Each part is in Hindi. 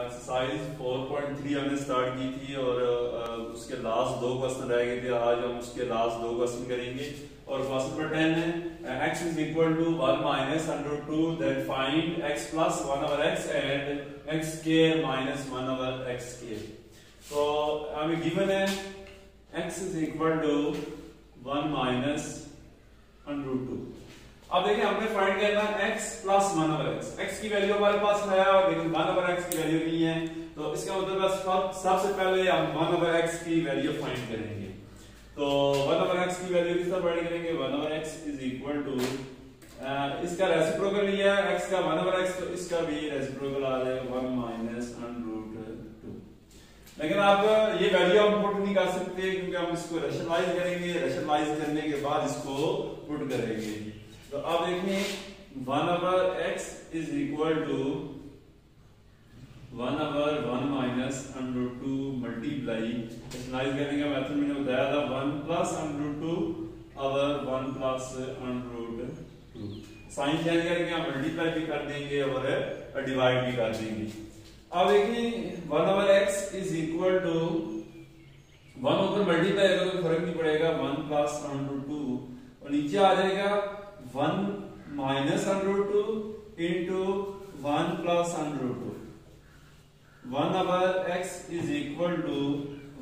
एक्सरसाइज 4.3 हमने स्टार्ट की थी और उसके लास्ट दो क्वेश्चन रह गए थे। आज हम उसके लास्ट दो क्वेश्चन करेंगे और क्वेश्चन नंबर 10 है x is equal to 1 minus under 2, then find x plus 1 over x and x square minus 1 over x square। तो हमें गिवन है x is equal to 1 minus under 2। अब देखिए हमने फाइंड करना है x plus 1 over x। x की वैल्यू हमारे पास है लेकिन 1 ओवर x की वैल्यू नहीं है, तो इसका मतलब सबसे पहले हम 1 ओवर x की वैल्यू फाइंड करेंगे। तो 1 ओवर x की वैल्यू किस तरह फाइंड करेंगे? 1 over x is equal to इसका रेसिप्रोकल लिया है x का 1 ओवर x, तो इसका भी रेसिप्रोकल आ जाएगा 1 माइनस √2। लेकिन आप ये वैल्यू हम पुट नहीं कर सकते क्योंकि हम इसको रैशनलाइज करेंगे, रैशनलाइज करने के बाद इसको पुट करेंगे। तो अब देखिए 1 over x is equal to 1 over 1 minus √2 multiply rationalise करने का मेथड मैंने बताया था 1 plus √2 over 1 plus √2। Sign change करके हम मल्टीप्लाई भी कर देंगे और डिवाइड भी कर देंगे। अब देखिए 1 over x is equal to 1 ऊपर मल्टीप्लाई अगर कोई फर्क नहीं पड़ेगा 1 प्लस √2 और नीचे आ जाएगा 1 minus √2 into 1 plus √2। 1 over x is equal to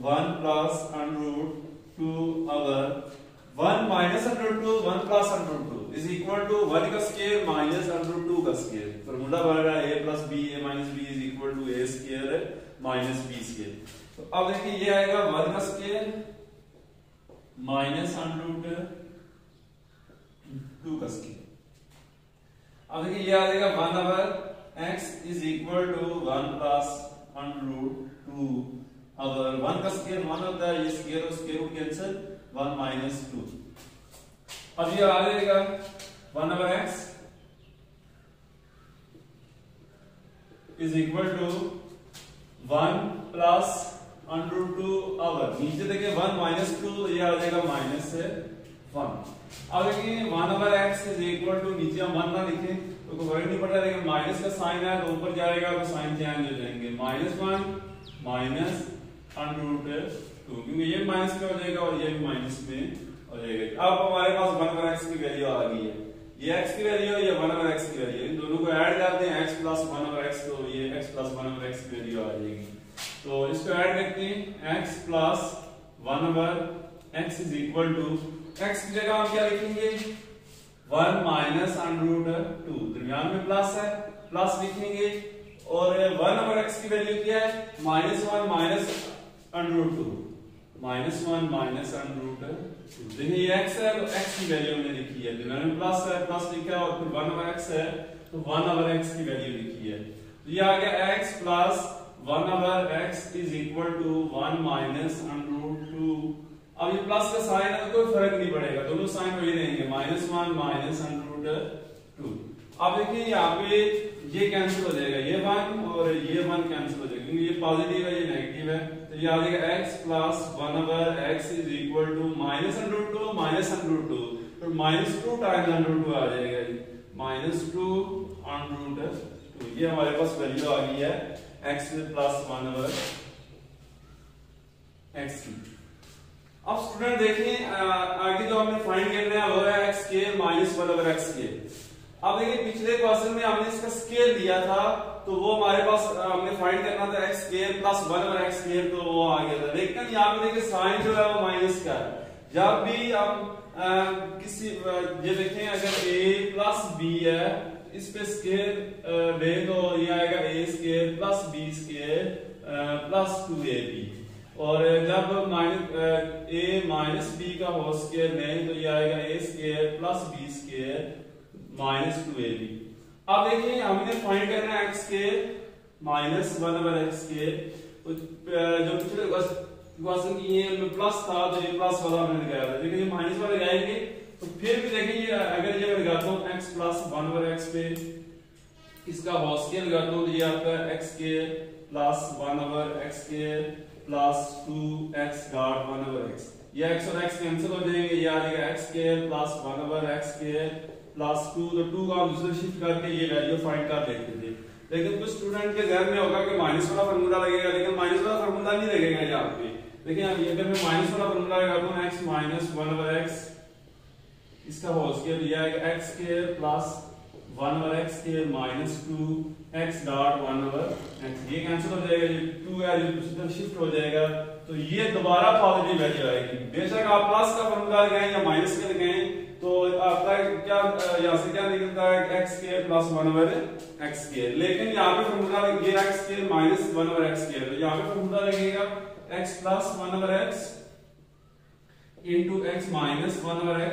1 plus √2 over 1 minus √2 1 plus √2 is equal to 1 का स्क्वायर माइनस √2 का स्क्वायर। फॉर्मूला बन रहा है a plus b a minus b is equal to a square minus b square. तो अब देखिए ये आएगा 1 का स्क्वायर माइनस √2 का स्क्वायर। अब देखिए ये आ जाएगा 1 over x is equal to 1 plus √2 over 1 का स्क्वायर 1 होता है, ये स्क्वायर और स्क्वायर रूट कैंसिल 1 माइनस 2। अब ये आ जाएगा 1 over x is equal to 1 plus √2 over नीचे देखिए 1 माइनस 2, ये आ जाएगा माइनस 1। अब देखिए 1 over x is equal to नीचे हम 1 ना लिखें तो कोई फर्क नहीं पड़ता, लेकिन माइनस का साइन है तो ऊपर जाएगा तो साइन चेंज हो जाएंगे -1 माइनस √2 क्योंकि ये माइनस में हो जाएगा और ये भी माइनस में हो जाएगा। अब हमारे पास 1 ओवर x की वैल्यू आ गई है, ये x की वैल्यू है, ये 1 ओवर x की वैल्यू है, इन दोनों को ऐड कर दें x प्लस 1 ओवर x, तो ये x प्लस 1 ओवर x की वैल्यू आ जाएगी। तो इसको ऐड करते हैं x plus 1 over x is equal to x की जगह हम क्या लिखेंगे 1 माइनस √2, दरमियान में प्लस है प्लस लिखेंगे और 1 ओवर x की वैल्यू क्या है -1 माइनस √2 -1 माइनस √2। देखिए ये x है तो x की वैल्यू हमने लिखी है, दरमियान में प्लस है प्लस लिखा है और फिर 1 ओवर x है तो 1 ओवर x की वैल्यू लिखी है। तो ये आ गया x plus 1 over x is equal to 1 minus √2। अब ये प्लस का साइन है तो कोई फर्क नहीं पड़ेगा, दोनों साइन वही रहेंगे -1 माइनस √2। अब देखिए यहाँ पे ये कैंसिल हो जाएगा, ये 1 और ये 1 कैंसिल हो जाएगा क्योंकि ये पॉजिटिव है ये नेगेटिव है, तो ये आ जाएगा x plus 1 over x is equal to -√2 minus √2 तो -2 टाइम्स √2 आ जाएगा -2 ये हमारे पास वैल्यू आ गई है x प्लस 1 ओवर x की। अब स्टूडेंट देखिए आगे जो हमने फाइंड करना है वो है x square minus 1 over x square. अब देखिए पिछले क्वेश्चन में हमने इसका स्क्वायर दिया था तो वो हमारे पास हमने फाइंड करना था x square plus 1 over x square, तो वो आ गया था। लेकिन यहाँ पे देखिए साइन जो है वो माइनस का है। जब भी हम किसी ये देखें अगर a प्लस b है इस पे स्क्वायर ले तो ये आएगा a square plus b square plus 2ab, और जब a माइनस b का होल स्क्वायर लें तो ये आएगा a square plus b square minus 2ab। अब देखिए हमने फाइंड करना है x square minus 1 over x square, जो पिछले क्वेश्चन की ये प्लस था तो ये प्लस वाला हमने लगाया था, लेकिन ये माइनस वाला लगाएंगे तो फिर भी देखिए अगर ये मैं लगाता हूँ x प्लस 1 ओवर x पे इसका होल स्क्वायर लगाता हूँ तो ये आपका x square plus 1 over x square plus 2x dot 1 over x, ये x और x कैंसिल हो जाएंगे, ये आ जाएगा x square plus 1 over x square plus 2, तो 2 का हम दूसरे शिफ्ट करके ये वैल्यू फाइंड कर लेते थे। लेकिन कुछ स्टूडेंट के जहन में होगा कि माइनस वाला फार्मूला लगेगा, लेकिन माइनस वाला फार्मूला नहीं लगेगा यहाँ पे। देखिए अब ये मैं माइनस वाला फार्मूला लगाता हूँ, x माइनस 1 ओवर x इसका होल स्क्वायर लिया है x square plus 1 over x square minus 2x dot 1 over x, ये कैंसिल हो जाएगा, ये 2 है ये दूसरी शिफ्ट हो जाएगा, तो ये दोबारा पॉजिटिव वैल्यू आएगी। बेशक आप प्लस का फार्मूला लगाएं या माइनस का लगाएं तो आपका क्या यहाँ से क्या निकलता है x square plus 1 over x square, लेकिन यहाँ पे फार्मूला ये x square minus 1 over x square, तो यहाँ पे फार्मूला लगेगा x plus 1 over x into x minus 1 over x,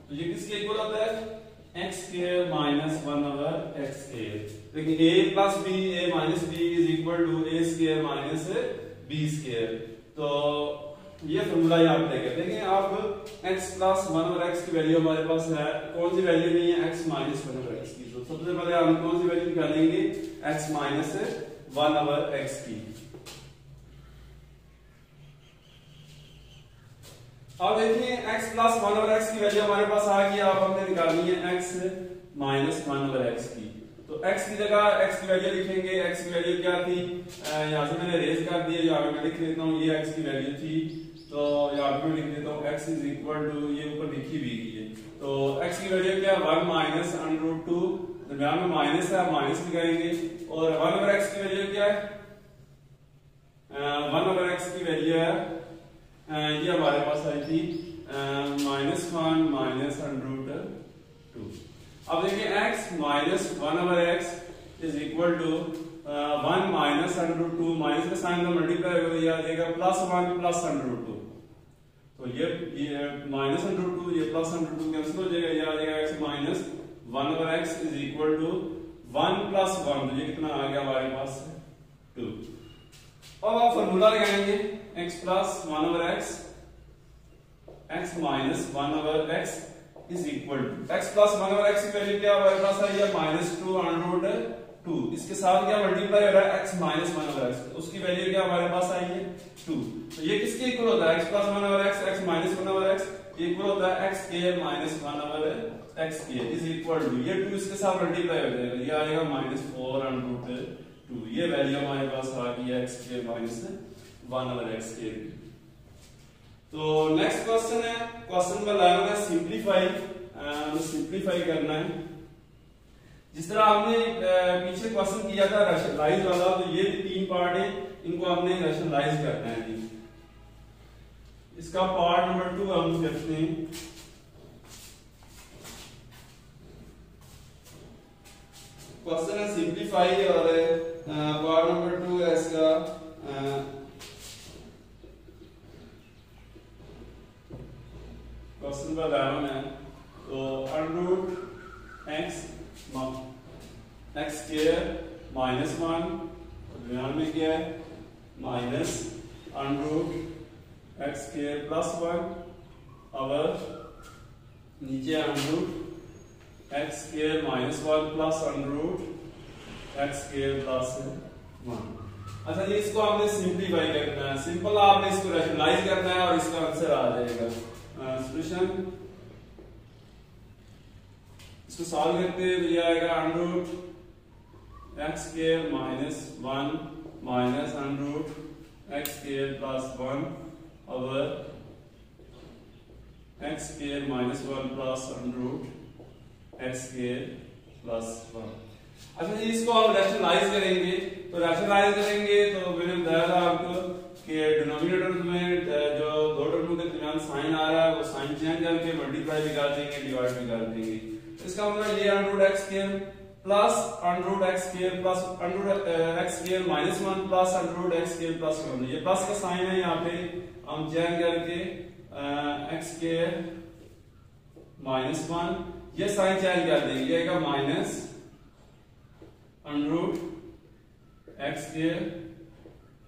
तो ये किसके इक्वल होता है x square minus 1 over x square. देखिए a plus b a minus b is equal to a square minus b square, तो ये फॉर्मूला यहाँ पे देखें। देखिए अब x प्लस 1 ओवर x की वैल्यू हमारे पास है, कौन सी वैल्यू नहीं है x माइनस 1 ओवर x की, तो सबसे पहले हम कौन सी वैल्यू निकालेंगे x माइनस 1 ओवर x की। अब देखिए x प्लस 1 ओवर x की वैल्यू हमारे पास आ गई, अब हमने निकालनी है x माइनस 1 ओवर x की, तो x की जगह x की वैल्यू लिखेंगे। x की वैल्यू क्या थी, यहाँ से मैंने रेज कर दिया, यहाँ पे मैं लिख देता हूँ ये x की वैल्यू थी, तो यहाँ पे मैं लिख देता हूँ x इज इक्वल टू, ये ऊपर लिखी हुई है, तो x की वैल्यू क्या है 1 माइनस √2, दरम्यान में माइनस है, माइनस लगाएंगे, और 1 ओवर x की वैल्यू क्या है 1 ओवर x की वैल्यू है ये हमारे पास आई थी -1 माइनस √2। अब देखिए x minus 1 over x is equal to 1 minus √2, minus का साइन का मल्टीप्लाई हो जाएगा +1 प्लस √2, तो ये माइनस √2 ये प्लस √2 कैंसिल हो जाएगा, ये आ जाएगा x minus 1 over x is equal to 1 plus 1, तो ये कितना आ गया हमारे पास 2। अब आप फॉर्मूला लगाएंगे x plus 1 over x minus 1 over x is equal to x plus 1 over x की वैल्यू क्या हमारे पास आई है -2 √2, इसके साथ क्या मल्टीप्लाई हो रहा है x माइनस 1 ओवर x, उसकी वैल्यू क्या हमारे पास आई है 2, तो ये किसके इक्वल होता है x plus 1 over x minus 1 over x equal होता है x square minus 1 over x square is equal to, ये 2 इसके साथ मल्टीप्लाई हो जाएगा, ये आएगा -4 √2, ये वैल्यू हमारे पास आ गई है x square minus 1 over x square. तो नेक्स्ट क्वेश्चन है, क्वेश्चन में लाया है सिंपलीफाई करना है, जिस तरह हमने पीछे क्वेश्चन किया था रैशनलाइज वाला, तो ये 3 पार्ट है, इनको हमने रैशनलाइज करना है जी। इसका पार्ट नंबर 2 हम करते हैं। क्वेश्चन है सिंपलीफाई और पार्ट नंबर 2 है इसका क्वेश्चन का डायग्राम है, तो √x स्क्वायर माइनस 1, दरम्यान में क्या है माइनस √x स्क्वायर प्लस 1 और नीचे √x square minus 1 plus √x square plus 1। अच्छा जी, इसको हमने सिंपलीफाई करना है, सिंपल आपने इसको रैशनलाइज करना है और इसका आंसर आ जाएगा। सॉल्यूशन इसको सॉल्व करते हैं तो ये आएगा √x square minus 1 minus √x square plus 1 और x square minus 1 plus √x square plus 1। अच्छा जी, इसको आप रैशनलाइज करेंगे, तो रैशनलाइज करेंगे तो मैंने बताया था आपको कि डिनोमिनेटर में जो दो टर्मों के दरमियान साइन आ रहा है वो साइन चेंज करके मल्टीप्लाई भी कर देंगे, डिवाइड भी कर देंगे, इसका मतलब ये √x square plus √x square plus √x square minus 1 plus √x square plus 1, ये प्लस का साइन है, यहाँ पे हम चेंज करके x स्क्वायर माइनस 1 ये साइन चेंज कर देंगे, ये आएगा माइनस √x स्क्वायर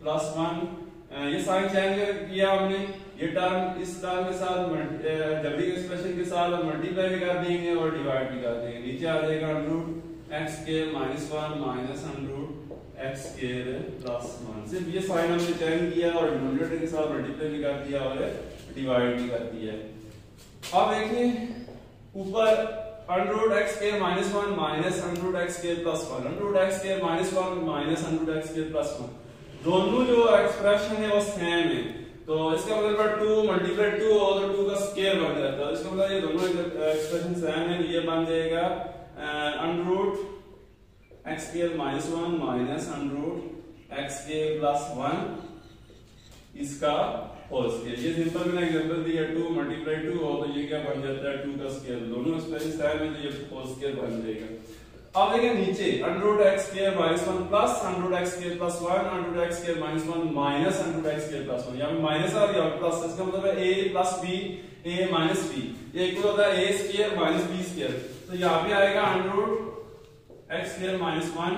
प्लस 1, ये साइन चेंज किया हमने, ये टर्म इस टर्म के साथ जबरी एक्सप्रेशन के साथ मल्टीप्लाई भी कर देंगे और डिवाइड भी कर देंगे, नीचे आ जाएगा √x square minus 1 minus √x square plus 1। सिर्फ ये साइन हमने चेंज किया और डिनोमिनेटर के साथ मल्टीप्लाई भी कर दिया और डिवाइड भी कर दिया। अब देखिए ऊपर under root x square minus 1 minus under root x square plus 1, under root x square minus 1 minus under root x square plus 1, दोनों जो एक्सप्रेशन है वो सेम है। तो इसका मतलब 2 मल्टीप्लाई 2 हो तो 2 का स्क्वायर बन जाता है। इसका मतलब ये दोनों एक्सप्रेशन सेम है। ये बन जाएगा under root x square minus 1 minus under root x square plus 1 इसका होल स्क्वायर। ये सिंपल मैंने एग्जांपल दिया 2 मल्टीप्लाई 2 हो तो ये क्या बन जाता है 2 का स्क्वायर। दोनों एक्सप्रेशन सेम है तो ये होल स्क्वायर बन जाएगा। अब देखिए नीचे under root x square minus 1 plus under root x square plus 1 under root x square minus 1 minus under root x square plus 1। यहाँ पे माइनस आ गया और प्लस, इसका मतलब है a plus b a minus b, ये इक्वल होता है a square minus b square. तो यहाँ पे आएगा under root x square minus 1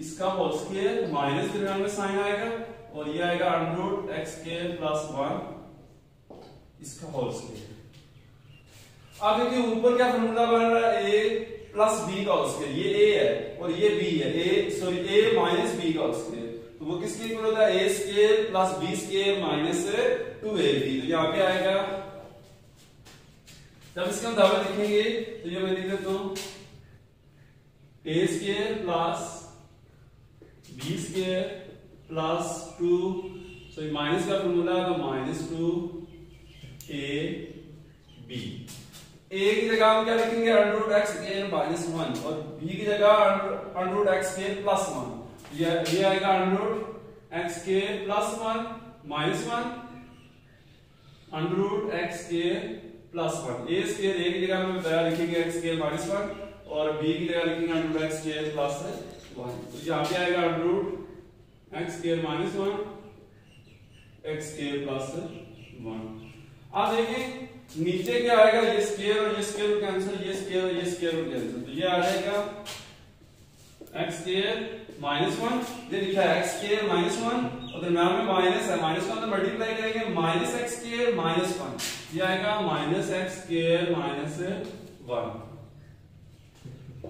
इसका होल स्क्वायर माइनस के में साइन आएगा और ये आएगा under root x square plus 1 इसका होल स्क्वायर। अब देखिए ऊपर क्या फॉर्मूला बन रहा है a प्लस बी का स्क्वायर, ये a है और ये b है, a माइनस b का स्क्वायर, तो वो किसके इक्वल होता है a square plus b square minus 2ab। तो यहाँ पे आएगा, जब इसके हम दावा लिखेंगे तो ये मैं लिख देता हूं a square plus b square plus 2, so minus का फॉर्मूला है तो माइनस 2ab। a की जगह हम क्या लिखेंगे under root x square minus 1 और b की जगह under root x square plus 1। ये आएगा under root x square plus 1 minus 1 under root x square plus 1। a square a की जगह में बताया लिखेंगे एक्स स्क्वायर माइनस 1 और b की जगह लिखेंगे under root x square plus 1। तो यहाँ पे आएगा under root x square minus 1 x square plus 1। अब देखिए नीचे क्या आएगा, ये स्क्वायर और ये स्क्वायर कैंसिल, ये स्क्वायर और ये स्क्वायर कैंसिल, तो ये आ जाएगा एक्स स्क्वायर माइनस 1, ये लिखा है एक्स स्क्वायर माइनस 1 और दरम्यान में माइनस है, माइनस 1 तो मल्टीप्लाई करेंगे माइनस एक्स स्क्वायर माइनस 1, ये आएगा माइनस एक्स स्क्वायर माइनस 1।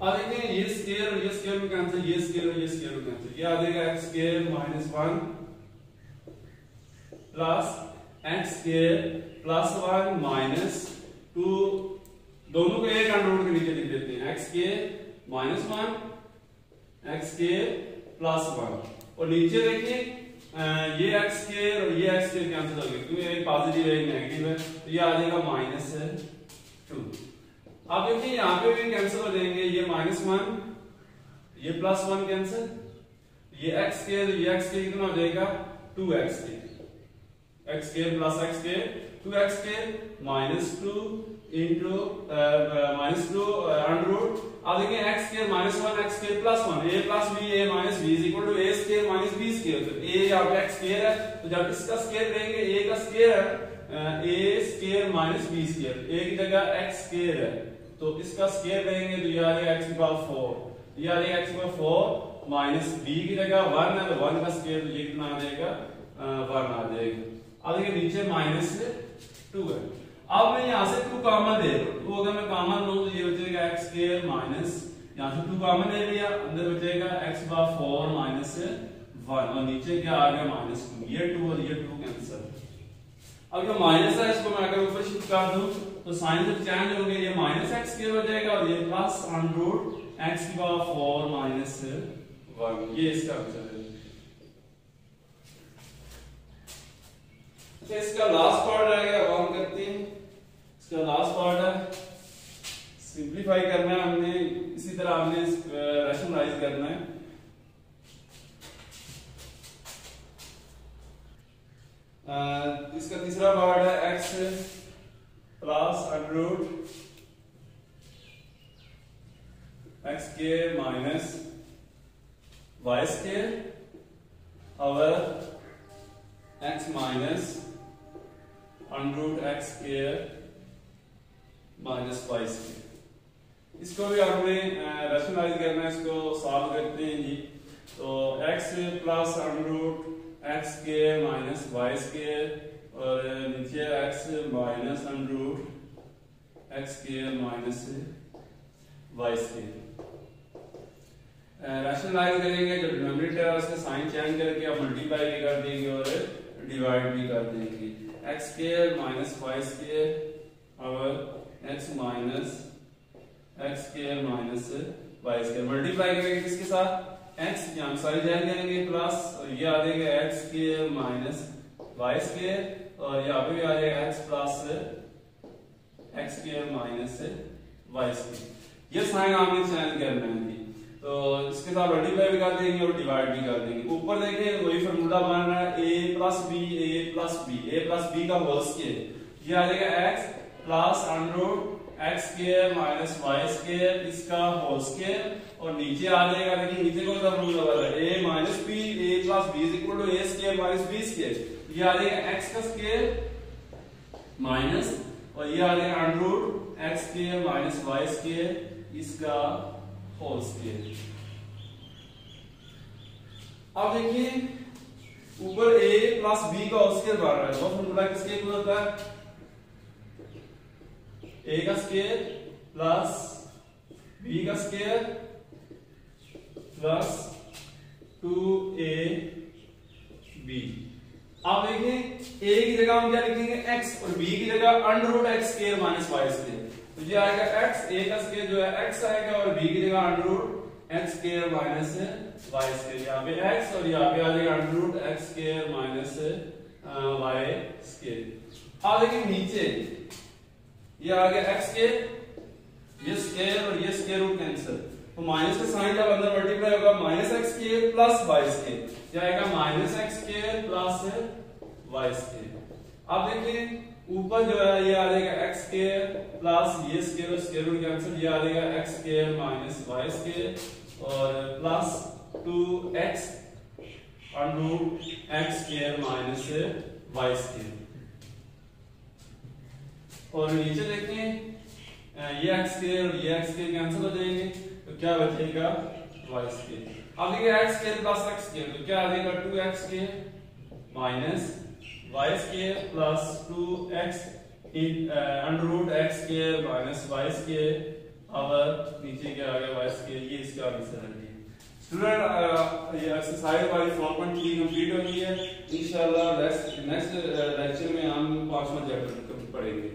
अब देखिए ये स्क्वायर और ये स्क्वायर में कैंसिल, ये स्क्वायर और ये स्क्वायर में कैंसिल, ये आ जाएगा x square minus 1 plus x square plus 1 minus 2, दोनों को एक अंडर रूट के नीचे लिख देते हैं x square minus 1 x square plus 1 और नीचे देखिए ये एक्स स्क्वायर और ये एक्स स्क्वायर कैंसिल हो गए क्योंकि एक पॉजिटिव है एक नेगेटिव है, तो ये आ जाएगा माइनस 2। अब देखिए यहाँ पे भी कैंसिल हो जाएंगे, ये माइनस 1 ये प्लस 1 कैंसिल, ये एक्स स्क्वायर ये एक्स स्क्वायर कितना हो जाएगा 2x square, x square plus x square 2x square minus 2 into minus 2 under root. अब देखिए x square minus 1 x square plus 1 a plus b a minus b is equal to a square minus b square. तो a यहाँ पे x स्क्वायर है तो जब इसका स्क्वायर लेंगे a का स्क्वायर है a square minus b square, a की जगह x स्क्वायर है तो इसका स्क्वायर लेंगे तो ये आ जाएगा x की पावर 4, ये आ जाएगा x की पावर 4 माइनस b की जगह 1 है तो 1 का स्क्वायर तो ये कितना आ जाएगा 1 आ जाएगा। अब देखिए नीचे माइनस 2 है, अब मैं यहाँ से 2 कॉमन ले लूं तो अगर मैं कॉमन लूं तो ये बचेगा x स्क्वायर माइनस, यहाँ से 2 कॉमन ले लिया अंदर बचेगा x बार 4 माइनस 1 और नीचे क्या आ गया माइनस 2, ये 2 और ये 2 कैंसिल। अब जो माइनस है इसको मैं अगर ऊपर शिफ्ट कर दूं तो साइन जब चेंज होंगे ये माइनस x स्क्वायर हो जाएगा और ये प्लस अंडर रूट x की पावर 4 माइनस 1, ये इसका आंसर है। तो इसका लास्ट पार्ट रह गया, अब हम करते हैं इसका लास्ट पार्ट है सिंपलीफाई करना है हमने, इसी तरह हमने रैशनलाइज करना है। इसका तीसरा पार्ट है x plus under root x square minus y square और x minus under root x square minus y square. इसको भी हमने रैशनलाइज करना है, इसको सॉल्व करते हैं जी। तो x plus under root x square minus y square और नीचे x minus under root x square minus y square. Rationalise करेंगे, जो डिनोमिनेटर है उसका साइन चेंज करके आप मल्टीप्लाई भी कर देंगे और डिवाइड भी कर देंगे। x square minus y square और x माइनस x मल्टीप्लाई करेंगे किसके साथ, x, यहाँ सारी जान जाएंगे प्लस, और ये आ जाएगा x square minus y square, और यहाँ पे भी आ जाएगा x plus x square minus y square. ये साइन आपने चैनल करना है जी, तो इसके साथ मल्टीप्लाई भी कर देंगे और डिवाइड भी कर देंगे। ऊपर देखिए वही फार्मूला बन रहा है a प्लस b का होल स्क्वायर, ये आ जाएगा x plus under root x square minus y square इसका होल स्क्वायर, और नीचे आ जाएगा, देखिए नीचे कौन सा फार्मूला बन रहा है, a minus b, a plus b is equal to a square minus b square, ये आ जाएगा x का स्क्वायर माइनस, और ये आ जाएगा under root x square minus y square इसका होल स्क्वायर। अब देखिए ऊपर a प्लस b का होल स्क्वायर बन रहा है, वो फॉर्मूला किसके इक्वल होता है, a का स्क्वायर प्लस b का स्क्वायर प्लस 2ab। अब देखिए a की जगह हम क्या लिखेंगे x, और b की जगह under root x square minus y square, तो ये आएगा x, a का स्क्वायर जो है x आएगा, और b की जगह under root x square minus y square, यहाँ पे x और यहाँ पे आ जाएगा under root x square minus y square. अब देखिए नीचे ये आ गया x स्क्वायर, ये स्क्वायर और ये स्क्वायर रूट कैंसिल, तो माइनस का साइन जब अंदर मल्टीप्लाई होगा minus x square plus y square, ये आएगा minus x square plus y square. अब देखिए ऊपर जो है ये आ जाएगा x स्क्वायर प्लस ये स्क्वायर और स्क्वायर रूट कैंसिल, ये आ जाएगा x square minus y square और plus 2x under root x square minus y square, और नीचे देखें ये x स्क्वायर और ये x स्क्वायर कैंसिल हो जाएंगे, तो क्या बचेगा y स्क्वायर। अब देखिए x square plus x square, तो क्या आ जाएगा 2x square minus y square plus 2x under root x square minus y square, और नीचे क्या आ गया y स्क्वायर, ये इसका आंसर है। स्टूडेंट ये एक्सरसाइज वाली 4.3 कंप्लीट हो गई है, इंशाल्लाह नेक्स्ट लेक्चर में हम 5वां चैप्टर पढ़ेंगे।